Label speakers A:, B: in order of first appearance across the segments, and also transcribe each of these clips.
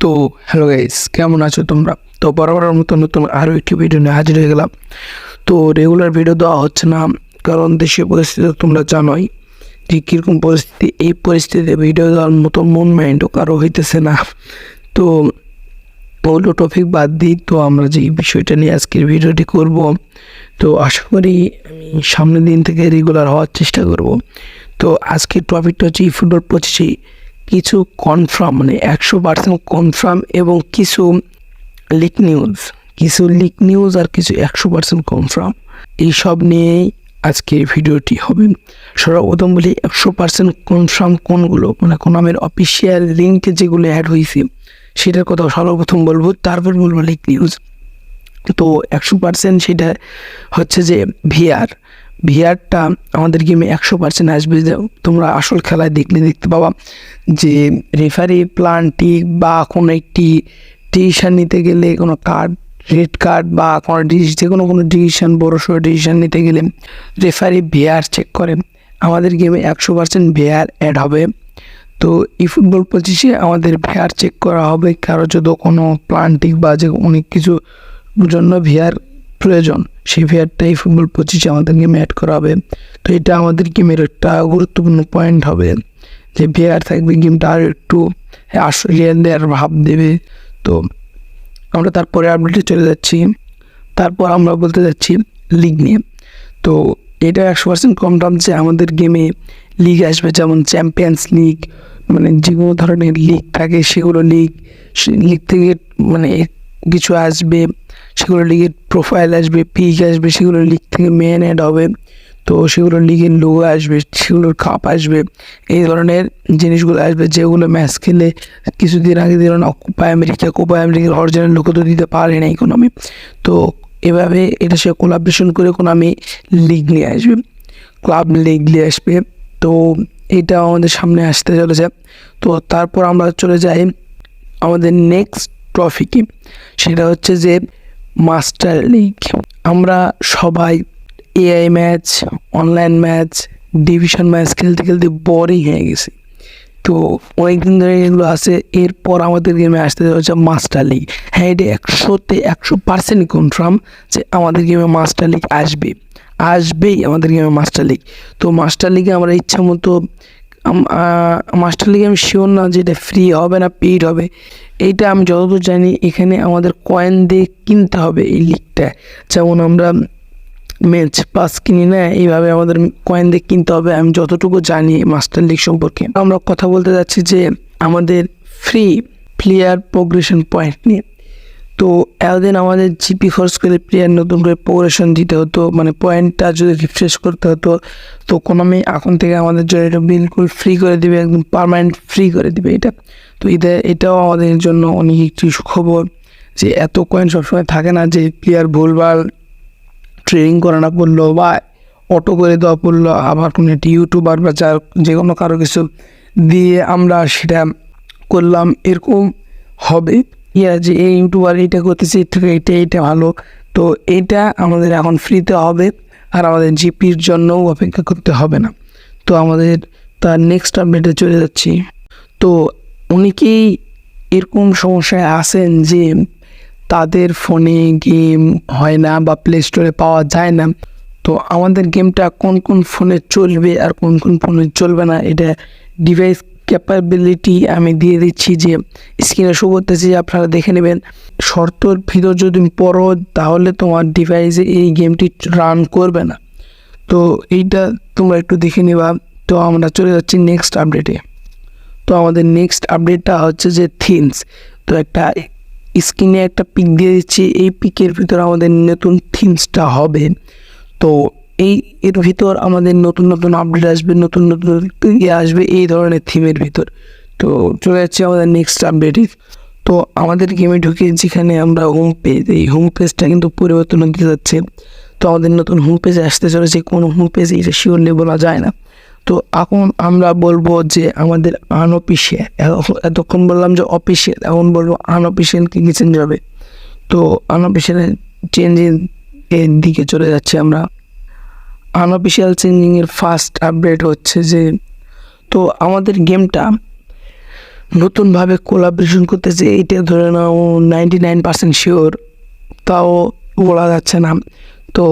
A: তো hello guys, কেমন আছো তোমরা? তো বরাবরের মতো নতুন আরও একটি ভিডিও নিয়ে হাজির হয়ে গেলাম। তো রেগুলার ভিডিও দেওয়া হচ্ছে না, কারণ দেশের পরিস্থিতি তোমরা জানোই যে কীরকম পরিস্থিতি। এই পরিস্থিতিতে ভিডিও দেওয়ার মতো মন মাইন্ডও কারো হইতেছে না। তো ওগুলো টপিক বাদ দিই, তো আমরা যে বিষয়টা নিয়ে আজকের ভিডিওটি করব, তো আশা করি আমি সামনের দিন থেকে রেগুলার হওয়ার চেষ্টা করব। তো আজকের টপিকটা হচ্ছে ফুটবল 25 কিছু কনফার্ম, মানে 100% কনফার্ম, এবং কিছু লিক নিউজ আর কিছু 100% কনফার্ম, এইসব নিয়েই আজকের ভিডিওটি হবে। সর্বপ্রথম বলি 100% কনফার্ম কোনগুলো, মানে কোনামের অফিসিয়াল লিঙ্কে যেগুলো অ্যাড হয়েছে সেটার কথা সর্বপ্রথম বলবো, তারপর বলবো লিক নিউজ। তো 100% সেটা হচ্ছে যে ভিআরটা আমাদের গেমে 100% আসবে। তোমরা আসল খেলায় দেখতে পাবা যে রেফারি প্লান্টিক বা কোনো একটি ডিসিশান নিতে গেলে, কোনো রেড কার্ড বা কোনো যে কোনো ডিসিশান, বড়সড় ডিসিশান নিতে গেলে রেফারি ভিআর চেক করে। আমাদের গেমে 100% ভিআর অ্যাড হবে। তো এই ফুটবল 25 আমাদের ভিআর চেক করা হবে। কারো যদি কোনো প্লান্টিক বা যে অনেক কিছু জন্য ভিআর প্রয়োজন, সেই ভিআরটাই ফুটবল 25 আমাদের গেমে অ্যাড করা হবে। তো এটা আমাদের গেমের একটা গুরুত্বপূর্ণ পয়েন্ট হবে যে ভিআর থাকবে, গেমটা আর একটু রিয়েল ভাব দেবে। তো আমরা তারপরে আপডেটে চলে যাচ্ছি। তারপর আমরা বলতে যাচ্ছি লিগ নিয়ে। তো এটা 100% কনফার্ম যে আমাদের গেমে লিগ আসবে, যেমন চ্যাম্পিয়ন্স লিগ, মানে যে কোনো ধরনের লিগ থাকে সেগুলো লিগ থেকে মানে কিছু আসবে, সেগুলো লিগের প্রোফাইল আসবে, পিক আসবে, সেগুলো লিগ থেকে মেন অ্যাড হবে। তো সেগুলো লিগের লোগো আসবে, সেগুলোর কাপ আসবে, এই ধরনের জিনিসগুলো আসবে, যেগুলো ম্যাচ খেলে কিছুদিন আগে দিল না কোপা আমেরিকার অরিজিনাল লোগো তো দিতে পারে না ইকোনমি। তো এভাবে এটা সে কোলাবরেশন করে কোনামি লিগ নিয়ে আসবে, ক্লাব লিগ নিয়ে আসবে। তো এটা আমাদের সামনে আসতে চলেছে। তো তারপর আমরা চলে যাই আমাদের নেক্সট ট্রফিকে, সেটা হচ্ছে যে মাস্টার লিগ। আমরা সবাই AI match, online match, division match খেলতে বোরিং হয়ে গেছি। তো অনেকদিন ধরে এগুলো আছে। এরপর আমাদের গেমে আসতে হচ্ছে মাস্টার লিগ। হ্যাঁ, এটা 100% কনফার্ম যে আমাদের গেমে মাস্টার লিগ আসবেই আমাদের গেমে মাস্টার লিগ। তো মাস্টার লিগে আমরা ইচ্ছা মতো, মাস্টার লিগে আমি শিওর না যে এটা ফ্রি হবে না পেইড হবে। এইটা আমি যতদূর জানি এখানে আমাদের কয়েন দিয়ে কিনতে হবে এই লিগটা। যেমন আমরা ম্যাচ পাস কিনি না, এইভাবে আমাদের কয়েন দিয়ে কিনতে হবে, আমি যতটুকু জানি মাস্টার লিগ সম্পর্কে। আমরা কথা বলতে যাচ্ছি যে আমাদের ফ্রি প্লেয়ার প্রোগ্রেশন পয়েন্ট নিয়ে। তো এতদিন আমাদের জিপি খরচ করে প্লেয়ার নতুন করে প্রোগ্রেশন দিতে হতো, মানে পয়েন্টটা যদি রিফ্রেশ করতে হতো। তো কোনোমি এখন থেকে আমাদের জন্য এটা বিলকুল ফ্রি করে দিবে, একদম পার্মানেন্ট ফ্রি করে দিবে এটা। তো এটাও আমাদের জন্য অনেক একটি সুখবর যে এত কয়েন সবসময় থাকে না, যে প্লেয়ার ভুলভাল ট্রেনিং করানো পড়লো বা অটো করে দেওয়া পড়লো, আবার কোনো একটি ইউটিউবার বা যে কোনো কারো কিছু দিয়ে আমরা সেটা করলাম, এরকম হবে যে এই ইউটিউবার এইটা করতেছে, এইটা ভালো। তো এইটা আমাদের এখন ফ্রিতে হবে, আর আমাদের জিপির জন্যও অপেক্ষা করতে হবে না। তো আমাদের তার নেক্সট আপডেটে চলে যাচ্ছি। তো অনেকেই এরকম সমস্যায় আছেন যে তাদের ফোনে গেম হয় না বা প্লে স্টোরে পাওয়া যায় না। তো আমাদের গেমটা কোন কোন ফোনে চলবে আর কোন কোন ফোনে চলবে না, এটা ডিভাইস ক্যাপাবিলিটি আমি দিয়ে দিচ্ছি, যে স্ক্রিনে শো করতেছি, আপনারা দেখে নেবেন। শর্তর ভিতর যদি পড়ো তাহলে তোমার ডিভাইসে এই গেমটি রান করবে না। তো এইটা তোমরা একটু দেখে নেবা। তো আমরা চলে যাচ্ছি নেক্সট আপডেটে। তো আমাদের নেক্সট আপডেটটা হচ্ছে যে থিমস। তো একটা স্ক্রিনে একটা পিক দিয়ে দিচ্ছি, এই পিকের ভিতর আমাদের নতুন থিমসটা হবে। তো এর ভিতর আমাদের নতুন আপডেট আসবে, নতুন আসবে এই ধরনের থিমের ভিতর। তো চলে যাচ্ছে আমাদের নেক্সট আপডেটে। তো আমাদের গেমে ঢুকে যেখানে আমরা হোম পেজ, এই হোম পেজটা কিন্তু পরিবর্তন হতে যাচ্ছে। তো আমাদের নতুন হোম পেজে আসতে চলেছে, কোনো হোম পেজ এটা শিওরলি বলা যায় না। তো এখন আমরা বলবো যে আমাদের আনঅফিসিয়াল, এতক্ষণ বললাম যে অফিসিয়াল, এখন বলবো আনঅফিসিয়াল কী চেঞ্জ হবে। তো আনঅফিসিয়াল চেঞ্জের দিকে চলে যাচ্ছে আমরা। আনঅফিসিয়াল চেঞ্জিংয়ের ফার্স্ট আপডেট হচ্ছে যে, তো আমাদের গেমটা নতুনভাবে কোলাবরেশন করতেছে, এটা ধরে নাও 99% শিওর, তাও বলা যাচ্ছে না। তো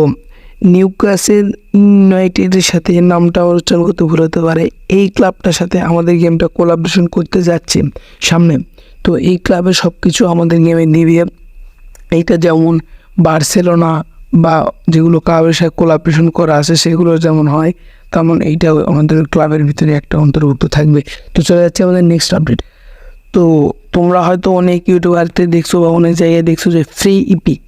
A: নিউক্যাসল ইউনাইটেডের সাথে নামটা উচ্চারণ করতে ভুল হতে পারে, এই ক্লাবটার সাথে আমাদের গেমটা কোলাবরেশন করতে যাচ্ছে সামনে। তো এই ক্লাবের সব কিছু আমাদের গেমে দিবে, এইটা যেমন বার্সেলোনা বা যেগুলো ক্লাবের সাথে কোলাবরেশন করা আছে সেগুলো যেমন হয়, তেমন এইটাও আমাদের ক্লাবের ভিতরে একটা অন্তর্ভুক্ত থাকবে। তো চলে যাচ্ছে আমাদের নেক্সট আপডেট। তো তোমরা হয়তো অনেক ইউটিউবারতে দেখছো বা অনেক জায়গায় দেখছো যে ফ্রি ইপিক।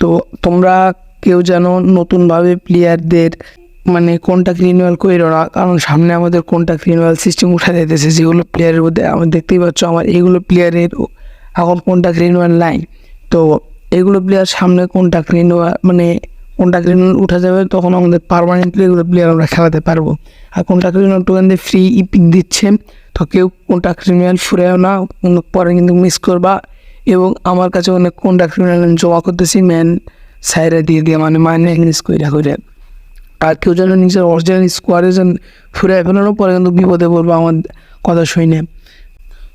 A: তো তোমরা কেউ যেন নতুনভাবে প্লেয়ারদের মানে কন্ট্যাক্ট রিনিউয়াল করো না, কারণ সামনে আমাদের কন্ট্যাক্ট রিনিউয়াল সিস্টেম উঠা দিতেছে, যেগুলো প্লেয়ারের মধ্যে আমার দেখতেই পাচ্ছ আমার এইগুলো প্লেয়ারের এখন কন্ট্যাক্ট রিনিউয়াল নাই। তো এগুলো প্লেয়ার সামনে কন্ট্যাক্ট রিনিউয়াল উঠা যাবে, তখন আমাদের পারমানেন্টলি এগুলো প্লেয়ার আমরা খেলাতে পারবো। আর কন্ট্যাক্ট রিনিউয়াল টোকেন দিয়ে ফ্রি ইপিক দিচ্ছে, তো কেউ কন্ট্যাক্ট রিনিউয়াল ফুরেও না, পরে কিন্তু মিস করবা। এবং আমার কাছে অনেক কন্ট্যাক্ট রিনিউয়াল জমা করতেছি ম্যান সাইরা দিয়ে মানে ইংলিশ করে। আর কেউ যেন নিজের অরিজিনাল স্কোয়াডে যেন ফুরে ফেলানোর পরে কিন্তু বিপদে পড়বো আমার কথা শুনে।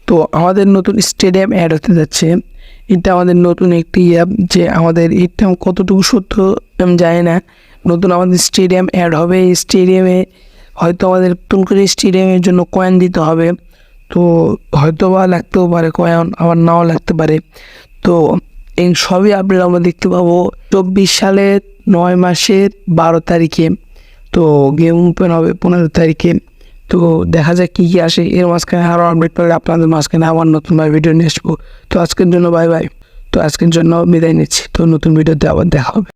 A: তো আমাদের নতুন স্টেডিয়াম অ্যাড হতে যাচ্ছে, এটা আমাদের নতুন একটি অ্যাপ, যে আমাদের এটা কতটুকু সত্য আমি জানি না। নতুন আমাদের স্টেডিয়াম অ্যাড হবে, এই স্টেডিয়ামে হয়তো আমাদের নতুন করে স্টেডিয়ামের জন্য কয়েন দিতে হবে। তো হয়তো বা লাগতেও পারে কয়েন, আবার নাও লাগতে পারে। তো এই সবই আপডেট আমরা দেখতে পাবো 24 সালের 9 মাসের 12 তারিখে। তো গেম ওপেন হবে 15 তারিখে। তো দেখা যাক কী কী আসে, এর মাঝখানে আরও আপডেট পেলে আপনাদের মাঝখানে আবার নতুনভাবে ভিডিও নিয়ে আসবো। তো আজকের জন্য বাই বাই। তো আজকের জন্য বিদায় নিচ্ছি, তো নতুন ভিডিওতে আবার দেখা হবে।